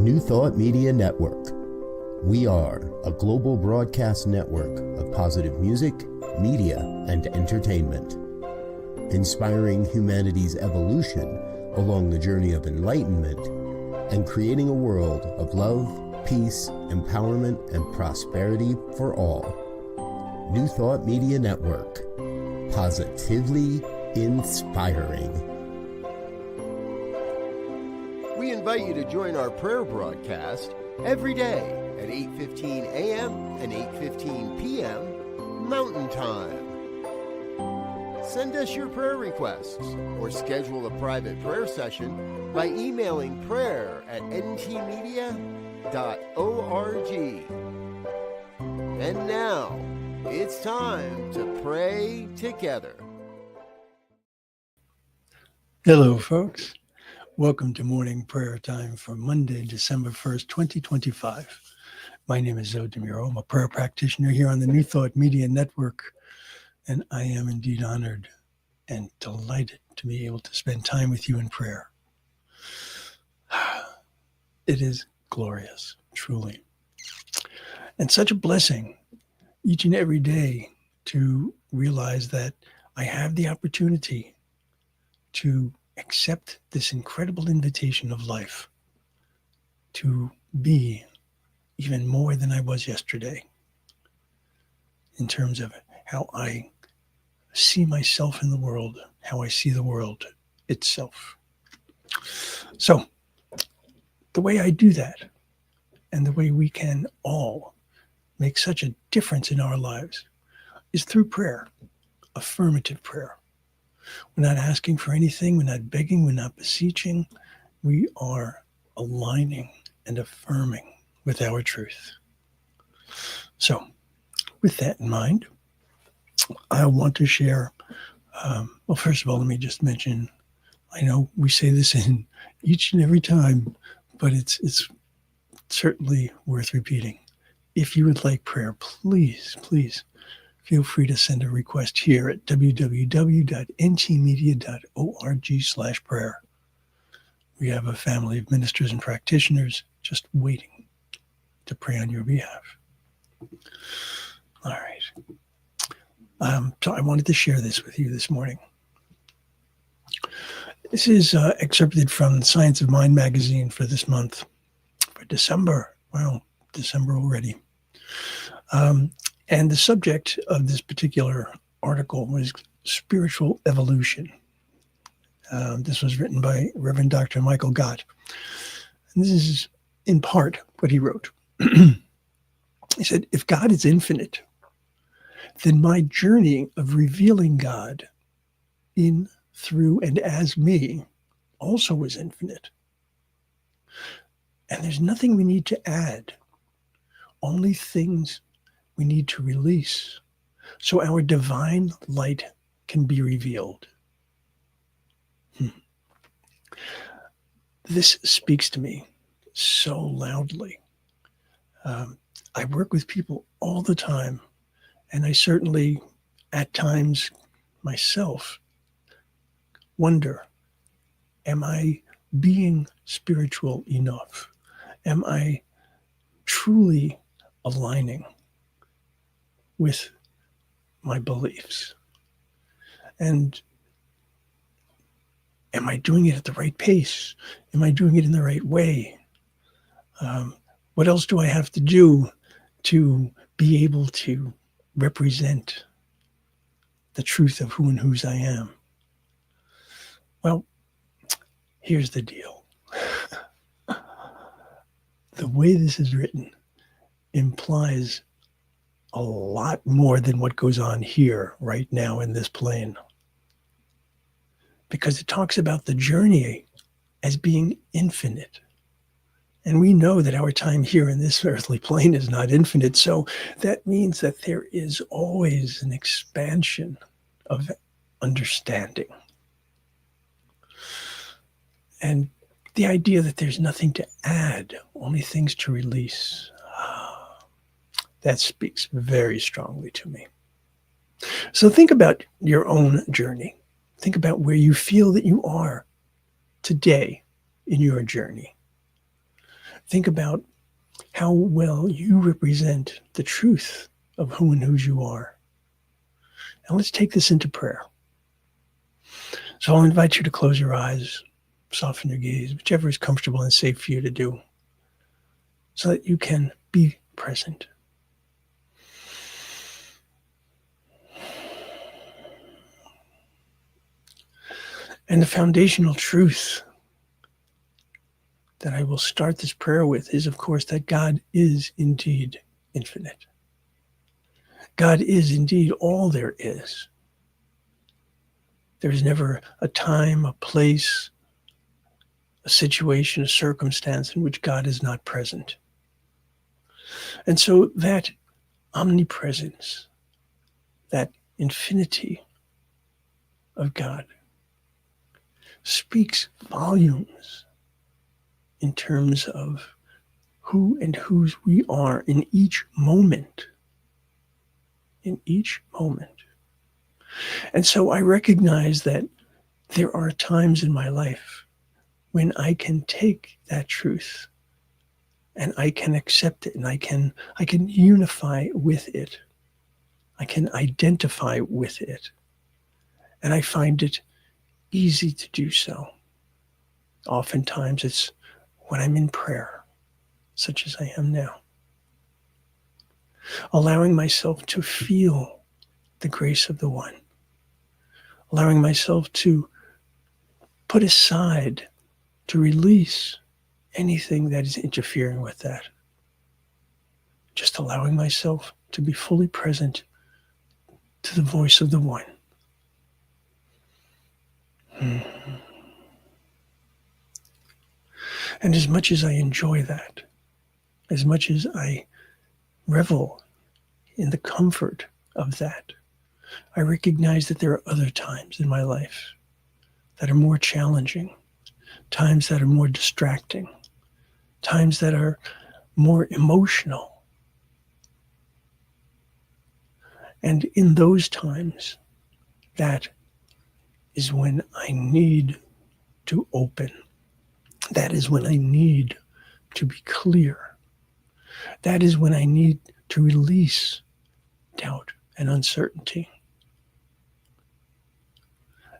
New Thought Media Network. We are a global broadcast network of positive music, media, and entertainment, inspiring humanity's evolution along the journey of enlightenment and creating a world of love, peace, empowerment, and prosperity for all. New Thought Media Network. Positively inspiring. We invite you to join our prayer broadcast every day at 8:15 a.m. and 8:15 p.m. Mountain Time. Send us your prayer requests or schedule a private prayer session by emailing prayer@ntmedia.org. And now, it's time to pray together. Hello, folks. Welcome to morning prayer time for Monday, December 1st, 2025. My name is Muro. I'm a prayer practitioner here on the New Thought Media Network, and I am indeed honored and delighted to be able to spend time with you in prayer. It is glorious, truly. And such a blessing each and every day to realize that I have the opportunity to accept this incredible invitation of life to be even more than I was yesterday in terms of how I see myself in the world, how I see the world itself. So the way I do that and the way we can all make such a difference in our lives is through prayer, affirmative prayer. We're not asking for anything. We're not begging. We're not beseeching. We are aligning and affirming with our truth. So with that in mind, I want to share, well, first of all, let me just mention, I know we say this in each and every time, but it's certainly worth repeating. If you would like prayer, please feel free to send a request here at www.ntmedia.org/prayer. We have a family of ministers and practitioners just waiting to pray on your behalf. All right. So I wanted to share this with you this morning. This is excerpted from Science of Mind magazine for this month, for December. Wow, December already. And the subject of this particular article was spiritual evolution. This was written by Reverend Dr. Michael Gott. And this is in part what he wrote. He said, if God is infinite, then my journey of revealing God in, through, and as me also is infinite. And there's nothing we need to add, only things we need to release so our divine light can be revealed. This speaks to me so loudly. I work with people all the time, and I certainly, at times, myself, wonder, am I being spiritual enough? Am I truly aligning with my beliefs? And am I doing it at the right pace? Am I doing it in the right way? What else do I have to do to be able to represent the truth of who and whose I am? Well, here's the deal. The way this is written implies a lot more than what goes on here right now in this plane. Because it talks about the journey as being infinite. And we know that our time here in this earthly plane is not infinite. So that means that there is always an expansion of understanding. And the idea that there's nothing to add, only things to release, that speaks very strongly to me. So think about your own journey. Think about where you feel that you are today in your journey. Think about how well you represent the truth of who and whose you are. And let's take this into prayer. So I'll invite you to close your eyes, soften your gaze, whichever is comfortable and safe for you to do, so that you can be present. And the foundational truth that I will start this prayer with is, of course, that God is indeed infinite. God is indeed all there is. There is never a time, a place, a situation, a circumstance in which God is not present. And so that omnipresence, that infinity of God, speaks volumes in terms of who and whose we are in each moment. In each moment. And so I recognize that there are times in my life when I can take that truth and I can accept it and I can unify with it. I can identify with it. And I find it easy to do so. Oftentimes it's when I'm in prayer, such as I am now. Allowing myself to feel the grace of the One. Allowing myself to put aside, to release anything that is interfering with that. Just allowing myself to be fully present to the voice of the One. And as much as I enjoy that, as much as I revel in the comfort of that, I recognize that there are other times in my life that are more challenging, times that are more distracting, times that are more emotional. And in those times, that is when I need to open. That is when I need to be clear. That is when I need to release doubt and uncertainty.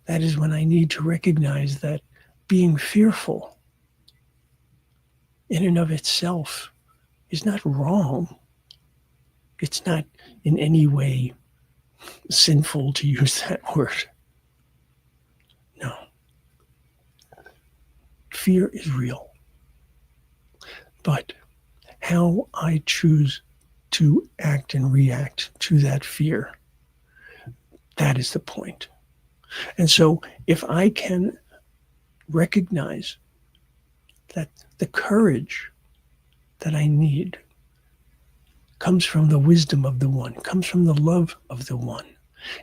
That is when I need to recognize that being fearful in and of itself is not wrong. It's not in any way sinful, to use that word. No. Fear is real. But how I choose to act and react to that fear, that is the point. And so if I can recognize that the courage that I need comes from the wisdom of the One, comes from the love of the One,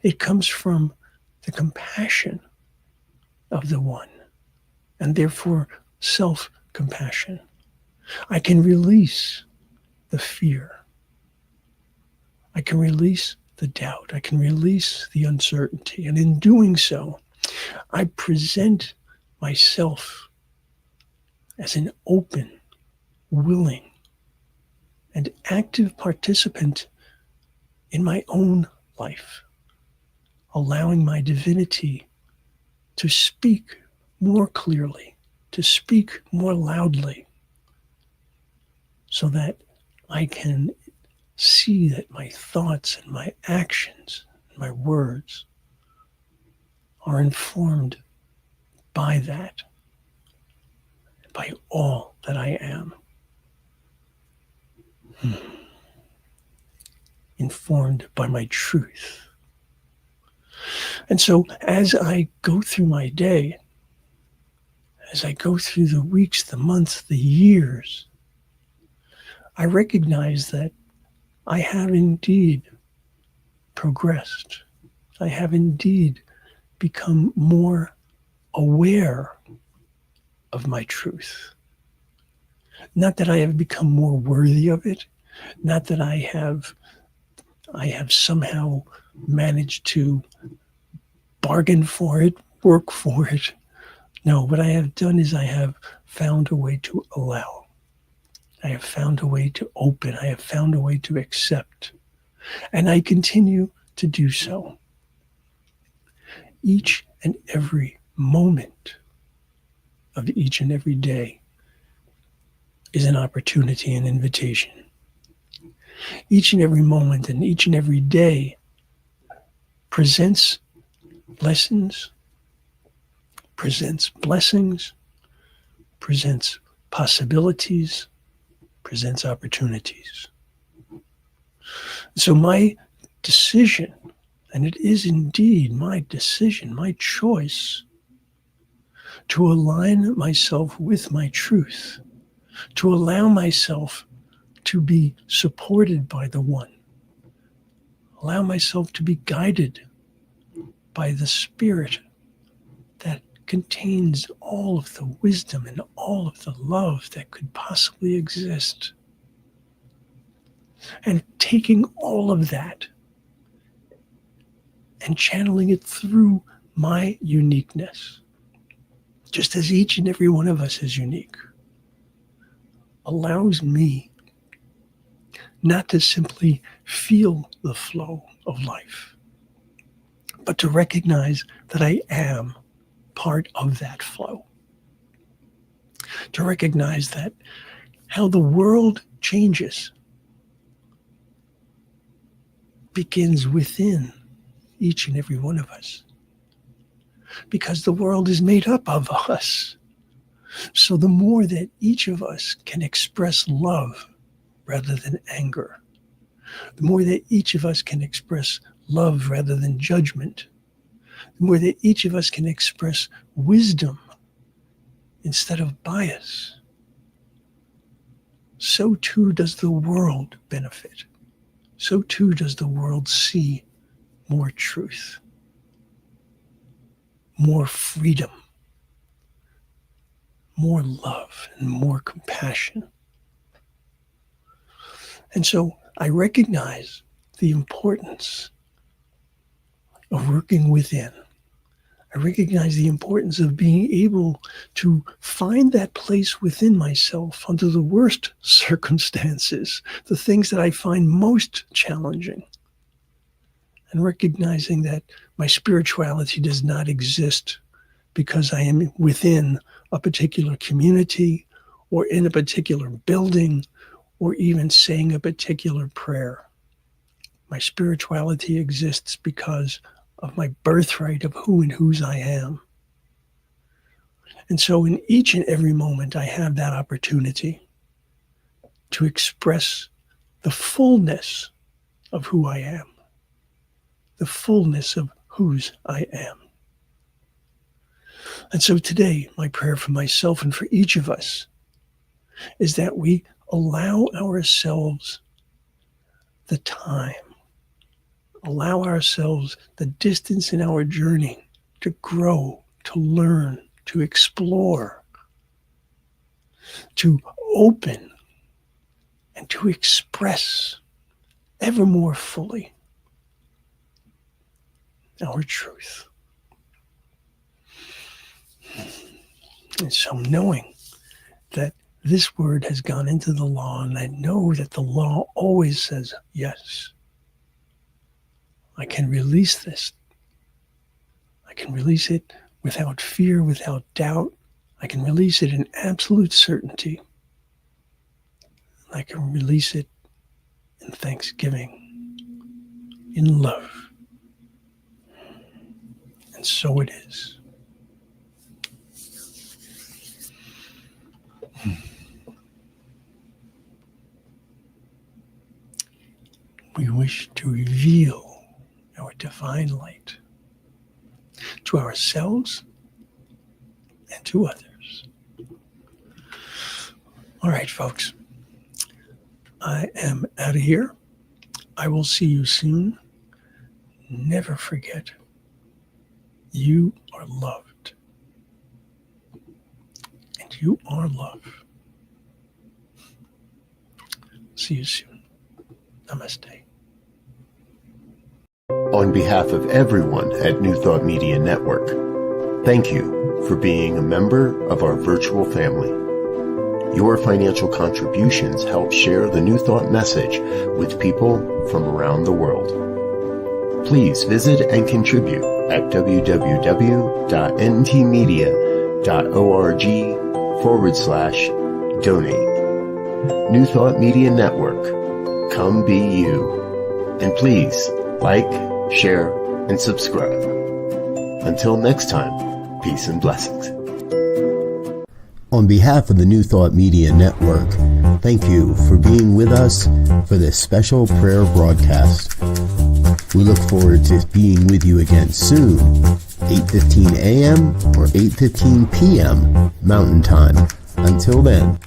it comes from the compassion of the One, and therefore self-compassion, I can release the fear. I can release the doubt. I can release the uncertainty. And in doing so, I present myself as an open, willing, and active participant in my own life, allowing my divinity to speak more clearly, to speak more loudly, so that I can see that my thoughts and my actions and my words are informed by that, by all that I am. Informed by my truth. And so as I go through my day, as I go through the weeks, the months, the years, I recognize that I have indeed progressed. I have indeed become more aware of my truth. Not that I have become more worthy of it, not that I have somehow managed to bargain for it, work for it. No, what I have done is I have found a way to allow. I have found a way to open. I have found a way to accept. And I continue to do so. Each and every moment of each and every day is an opportunity, an invitation. Each and every moment and each and every day presents lessons, presents blessings, presents possibilities, presents opportunities. So my decision, and it is indeed my decision, my choice, to align myself with my truth, to allow myself to be supported by the One, allow myself to be guided by the Spirit that contains all of the wisdom and all of the love that could possibly exist. And taking all of that and channeling it through my uniqueness, just as each and every one of us is unique, allows me not to simply feel the flow of life, but to recognize that I am part of that flow. To recognize that how the world changes begins within each and every one of us. Because the world is made up of us. So the more that each of us can express love rather than anger, the more that each of us can express love rather than judgment, the more that each of us can express wisdom instead of bias, so too does the world benefit. So too does the world see more truth, more freedom, more love, and more compassion. And so I recognize the importance of working within. I recognize the importance of being able to find that place within myself under the worst circumstances, the things that I find most challenging, and recognizing that my spirituality does not exist because I am within a particular community or in a particular building or even saying a particular prayer. My spirituality exists because of my birthright of who and whose I am. And so in each and every moment, I have that opportunity to express the fullness of who I am, the fullness of whose I am. And so today, my prayer for myself and for each of us is that we allow ourselves the time, allow ourselves the distance in our journey to grow, to learn, to explore, to open, and to express ever more fully our truth. And so knowing that this word has gone into the law, and I know that the law always says yes, I can release this. I can release it without fear, without doubt. I can release it in absolute certainty. I can release it in thanksgiving, in love. And so it is. We wish to reveal our divine light to ourselves and to others. All right, folks. I am out of here. I will see you soon. Never forget, you are loved. And you are love. See you soon. Namaste. On behalf of everyone at New Thought Media Network, thank you for being a member of our virtual family. Your financial contributions help share the New Thought message with people from around the world. Please visit and contribute at www.ntmedia.org/donate. New Thought Media Network. Come be you. And please like, share, and subscribe. Until next time, peace and blessings. On behalf of the New Thought Media Network, thank you for being with us for this special prayer broadcast. We look forward to being with you again soon, 8:15 a.m. or 8:15 p.m. Mountain Time. Until then.